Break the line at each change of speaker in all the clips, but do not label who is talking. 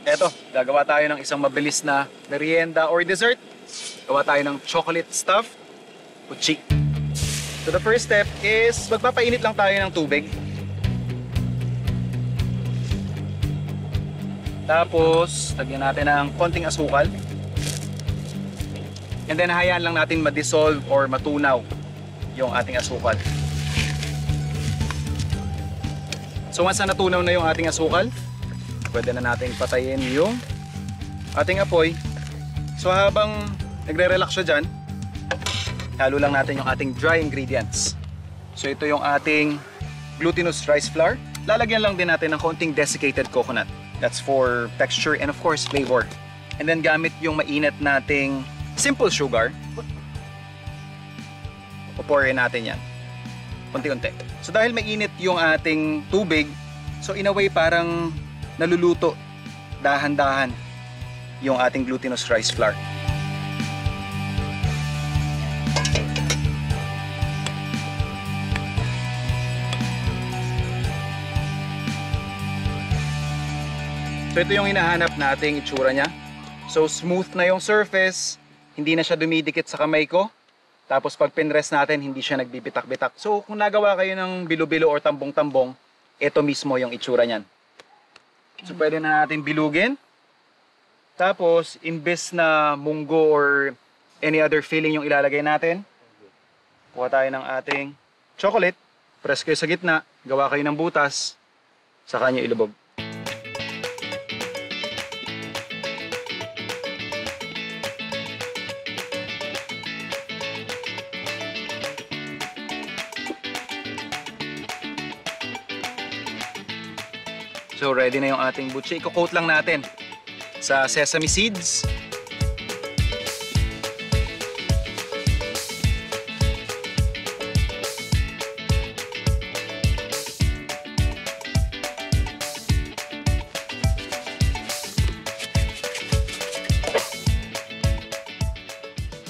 Eto, gagawa tayo ng isang mabilis na merienda or dessert. Gawa tayo ng chocolate stuffed buchi. So the first step is magpapainit lang tayo ng tubig. Tapos, lagyan natin ng konting asukal. And then hayaan lang natin ma-dissolve or matunaw yung ating asukal. So once na natunaw na yung ating asukal, pwede na natin patayin yung ating apoy. So habang nagre-relax siya dyan, halo lang natin yung ating dry ingredients. So ito yung ating glutinous rice flour. Lalagyan lang din natin ng konting desiccated coconut. That's for texture and of course flavor. And then gamit yung mainit nating simple sugar, pupurin natin yan. Unti-unti. So dahil mainit yung ating tubig, so in a way parang naluluto dahan-dahan yung ating glutinous rice flour. So ito yung hinahanap nating itsura niya. So smooth na yung surface, hindi na siya dumidikit sa kamay ko. Tapos pag pinrest natin, hindi siya nagbibitak-bitak. So kung nagawa kayo ng bilo-bilo or tambong-tambong, ito mismo yung itsura niyan. So pwede na natin bilugin. Tapos imbes na munggo or any other filling yung ilalagay natin, kuha tayo ng ating chocolate, press kayo sa gitna, gawa kayo ng butas, saka nyo ilubog. So ready na yung ating buchi. Iko-coat lang natin sa sesame seeds.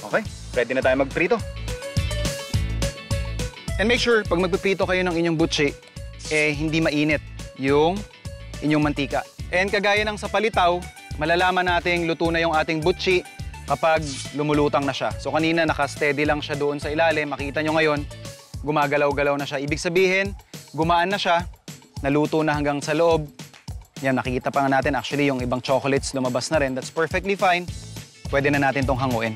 Okay, ready na tayo magprito. And make sure pag magpiprito kayo ng inyong buchi, hindi mainit yung inyong mantika. And kagaya ng sa palitaw, malalaman nating luto na yung ating buchi kapag lumulutang na siya. So kanina naka-steady lang siya doon sa ilalim. Makita nyo ngayon, gumagalaw-galaw na siya. Ibig sabihin, gumaan na siya, naluto na hanggang sa loob. Yan, nakikita pa nga natin actually yung ibang chocolates lumabas na rin. That's perfectly fine. Pwede na natin tong hanguin.